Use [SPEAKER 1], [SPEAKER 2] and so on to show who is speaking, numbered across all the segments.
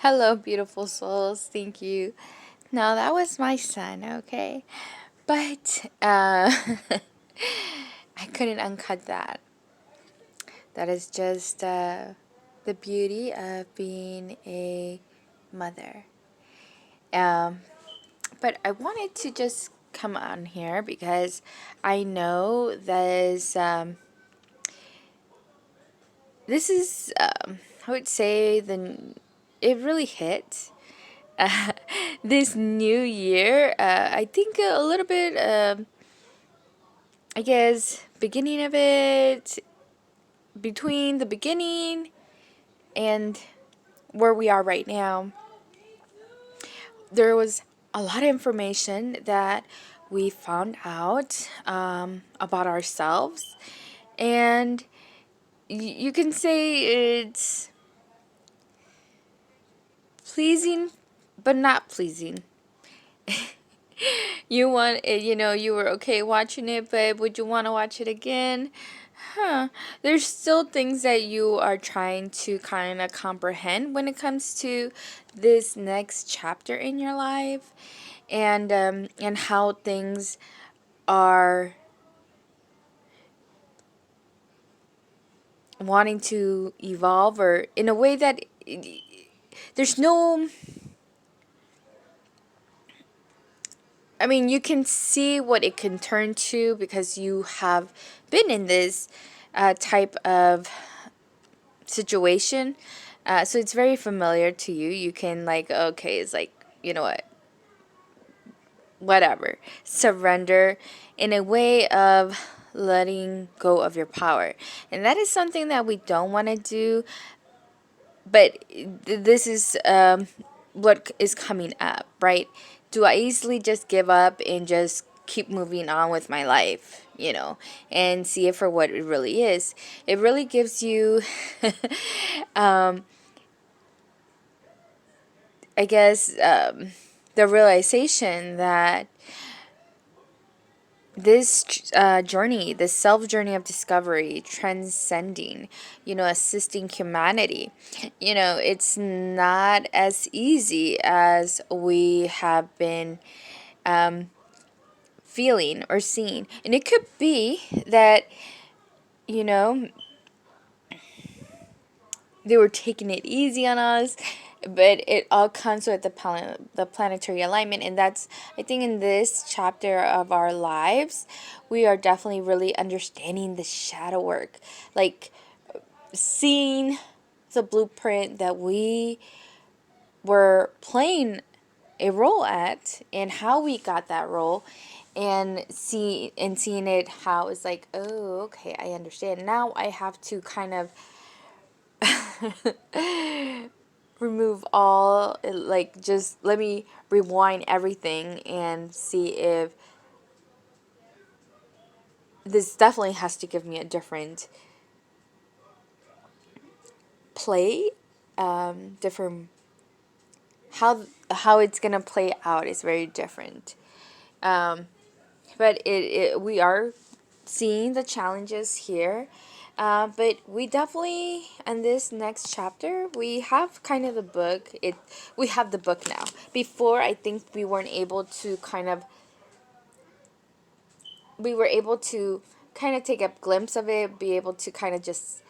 [SPEAKER 1] Hello, beautiful souls. Thank you. No, that was my son, okay? But I couldn't uncut that. That is just the beauty of being a mother. Um, but I wanted to just come on here because I know this is I would say it really hit uh, this new year. I think a little bit, I guess, beginning of it, between the beginning and where we are right now, there was a lot of information that we found out about ourselves. And you can say it's pleasing, but not pleasing. You want it, you were okay watching it, but would you want to watch it again? There's still things that you are trying to kind of comprehend when it comes to this next chapter in your life, and how things are wanting to evolve, or in a way that there's no, I mean, you can see what it can turn to because you have been in this type of situation. So it's very familiar to you. You can, like, okay, it's like, you know what, whatever. Surrender in a way of letting go of your power. And that is something that we don't want to do. But this is what is coming up, right? Do I easily just give up and just keep moving on with my life, and see it for what it really is? It really gives you, I guess, the realization that this journey, this self journey of discovery, transcending, assisting humanity, it's not as easy as we have been feeling or seeing. And it could be that, you know, they were taking it easy on us, but it all comes with the planetary alignment. And that's, I think, in this chapter of our lives, we are definitely really understanding the shadow work, like seeing the blueprint that we were playing a role at, and how we got that role, and seeing it, how it's like, oh, okay, I understand now. I have to kind of remove all, like, just let me rewind everything and see if this definitely has to give me a different play, different, how it's gonna play out is very different. But we are seeing the challenges here. But we definitely, in this next chapter, we have kind of the book. We have the book now. Before, I think we were able to kind of take a glimpse of it, be able to kind of just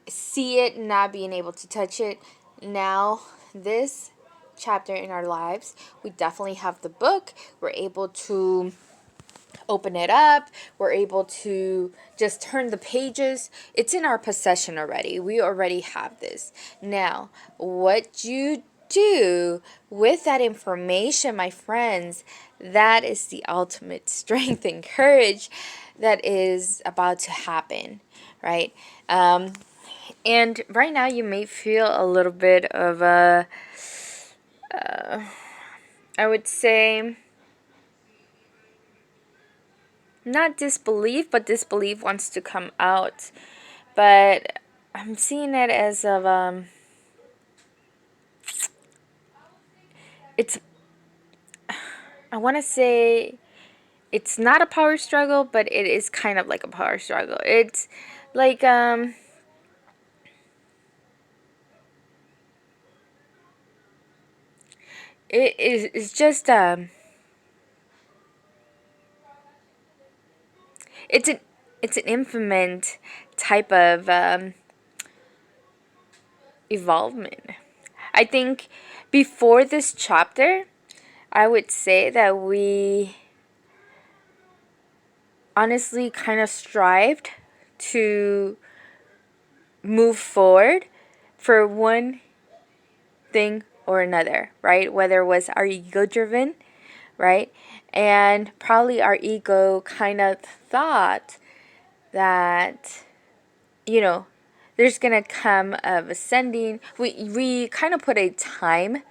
[SPEAKER 1] see it, not being able to touch it. Now, this chapter in our lives, we definitely have the book. We're able to open it up. We're able to just turn the pages. It's in our possession already. We already have this. Now, what you do with that information, my friends, that is the ultimate strength and courage that is about to happen, right? And right now, you may feel a little bit of a, I would say, not disbelief, but disbelief wants to come out. But I'm seeing it as of it's, I want to say, it's not a power struggle, but it is kind of like a power struggle. It's like it's just it's an infinite type of evolvement. I think before this chapter, I would say that we honestly kind of strived to move forward for one thing or another, right? Whether it was our ego driven, right? And probably our ego kind of thought that, you know, there's gonna come of ascending. We kind of put a time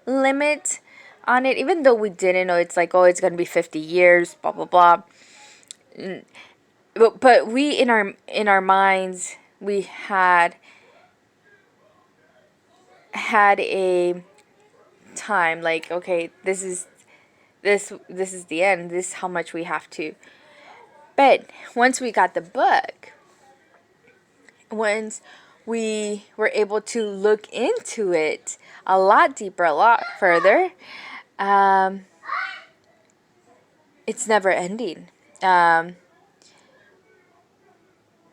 [SPEAKER 1] limit on it, even though we didn't know. It's like, oh, it's gonna be 50 years, blah blah blah. But we in our minds, we had a time, like, okay, this is the end. This is how much we have to. But once we got the book, once we were able to look into it a lot deeper, a lot further, it's never ending.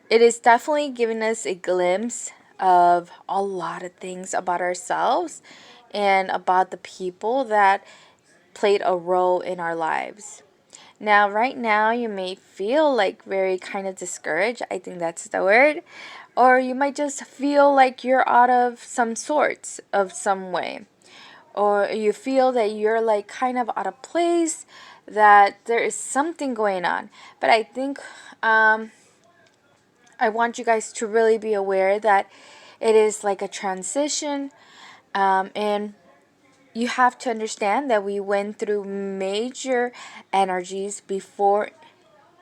[SPEAKER 1] It is definitely giving us a glimpse of a lot of things about ourselves and about the people that played a role in our lives. Now, right now, you may feel like very kind of discouraged. I think that's the word. Or you might just feel like you're out of some sorts of some way. Or you feel that you're like kind of out of place, that there is something going on. But I think I want you guys to really be aware that it is like a transition, and you have to understand that we went through major energies before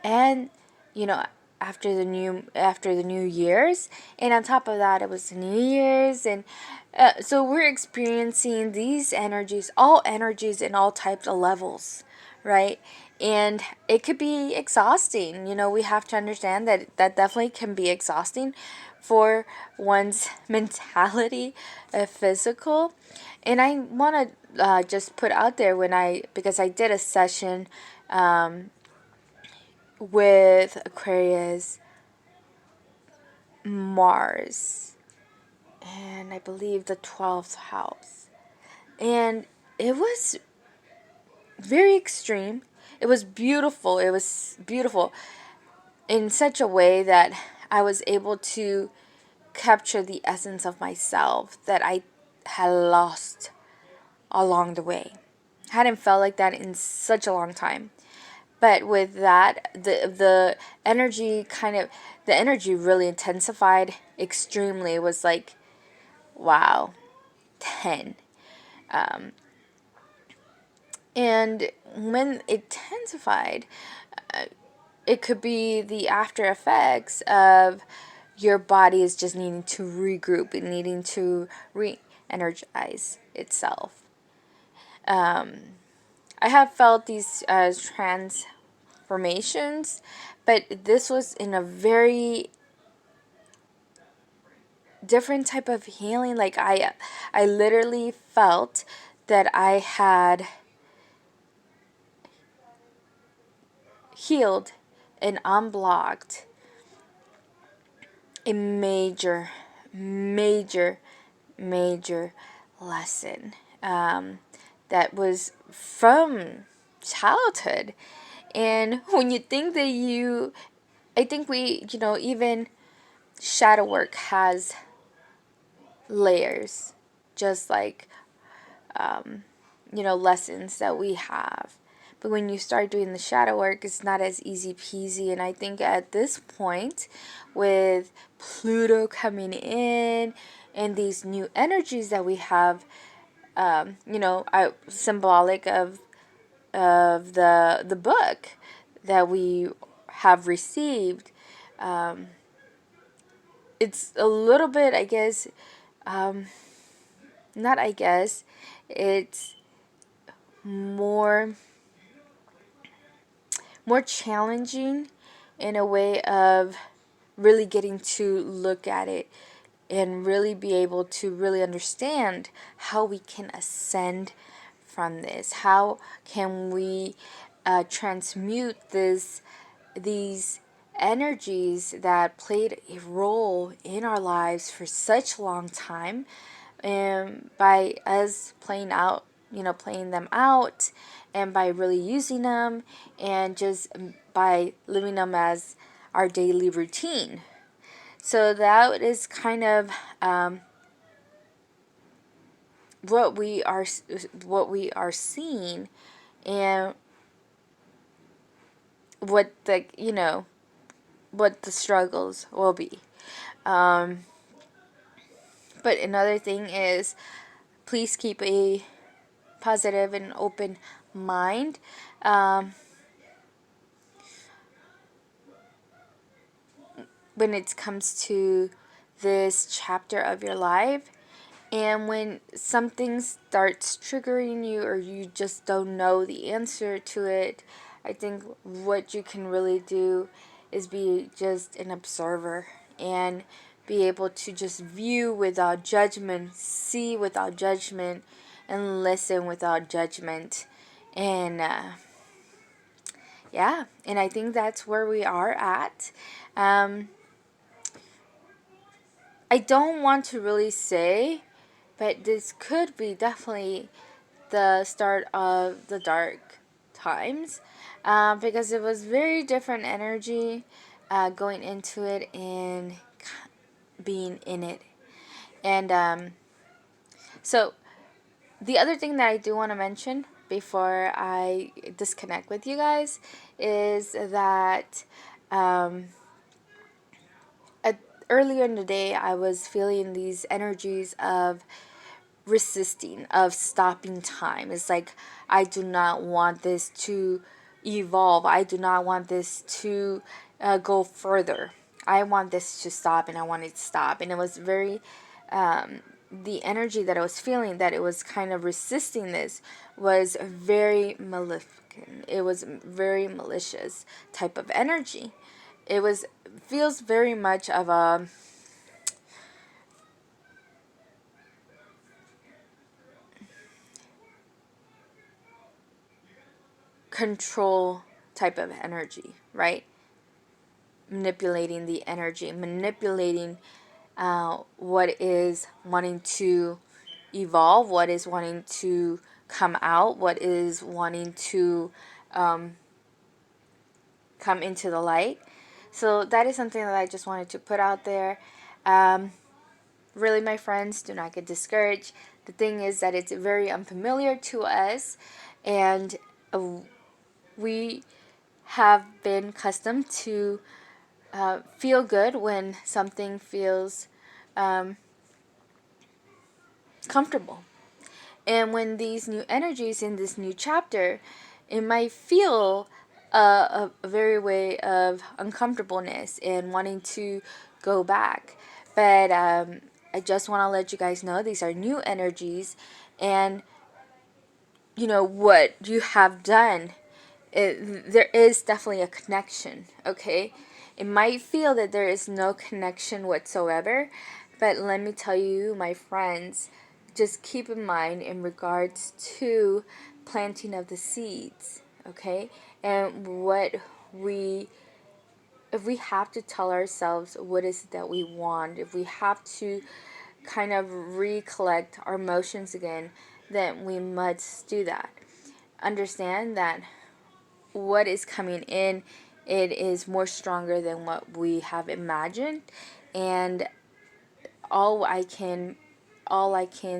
[SPEAKER 1] and, you know, after the New Year's, and on top of that, it was the New Year's, and so we're experiencing these energies, all energies in all types of levels, right? And it could be exhausting. You know, we have to understand that that definitely can be exhausting for one's mentality, physical. And I want to just put out there because I did a session with Aquarius, Mars, and I believe the 12th house. And it was very extreme. It was beautiful. It was beautiful in such a way that I was able to capture the essence of myself that I had lost along the way. I hadn't felt like that in such a long time. But with that, the energy really intensified extremely. It was like, wow, 10. And when it intensified, it could be the after effects of your body is just needing to regroup and needing to re-energize itself. I have felt these transformations, but this was in a very different type of healing. Like I literally felt that I had healed and unblocked a major, major, major lesson that was from childhood. And when you think that I think even shadow work has layers, just like, lessons that we have. But when you start doing the shadow work, it's not as easy peasy. And I think at this point, with Pluto coming in and these new energies that we have, symbolic of the book that we have received, it's a little bit, I guess, not I guess, it's more challenging in a way of really getting to look at it and really be able to really understand how we can ascend from this? How can we transmute these energies that played a role in our lives for such a long time, and by us playing them out, and by really using them, and just by living them as our daily routine. So that is kind of what we are seeing, and what what the struggles will be. But another thing is, please keep a positive and open mind. When it comes to this chapter of your life, and when something starts triggering you, or you just don't know the answer to it, I think what you can really do is be just an observer, and be able to just view without judgment, see without judgment, and listen without judgment. And yeah, and I think that's where we are at. I don't want to really say, but this could be definitely the start of the dark times, because it was very different energy going into it and being in it. And so the other thing that I do want to mention before I disconnect with you guys is that earlier in the day, I was feeling these energies of resisting, of stopping time. It's like, I do not want this to evolve. I do not want this to go further. I want this to stop, and I want it to stop. And it was very, the energy that I was feeling, that it was kind of resisting this, was very maleficent. It was very malicious type of energy. It feels very much of a control type of energy, right? Manipulating the energy, manipulating what is wanting to evolve, what is wanting to come out, what is wanting to come into the light. So that is something that I just wanted to put out there. Really, my friends, do not get discouraged. The thing is that it's very unfamiliar to us, and we have been accustomed to feel good when something feels comfortable. And when these new energies in this new chapter, it might feel a very way of uncomfortableness and wanting to go back. But I just want to let you guys know these are new energies, and what you have done, there is definitely a connection, okay? It might feel that there is no connection whatsoever, but let me tell you, my friends, just keep in mind in regards to planting of the seeds, okay? And if we have to tell ourselves what is it that we want, if we have to kind of recollect our emotions again, then we must do that. Understand that what is coming in, it is more stronger than what we have imagined, and all I can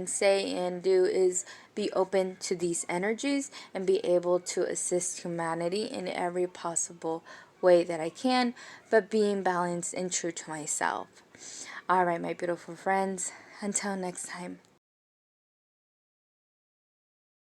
[SPEAKER 1] say and do is be open to these energies, and be able to assist humanity in every possible way that I can, but being balanced and true to myself. All right, my beautiful friends, until next time.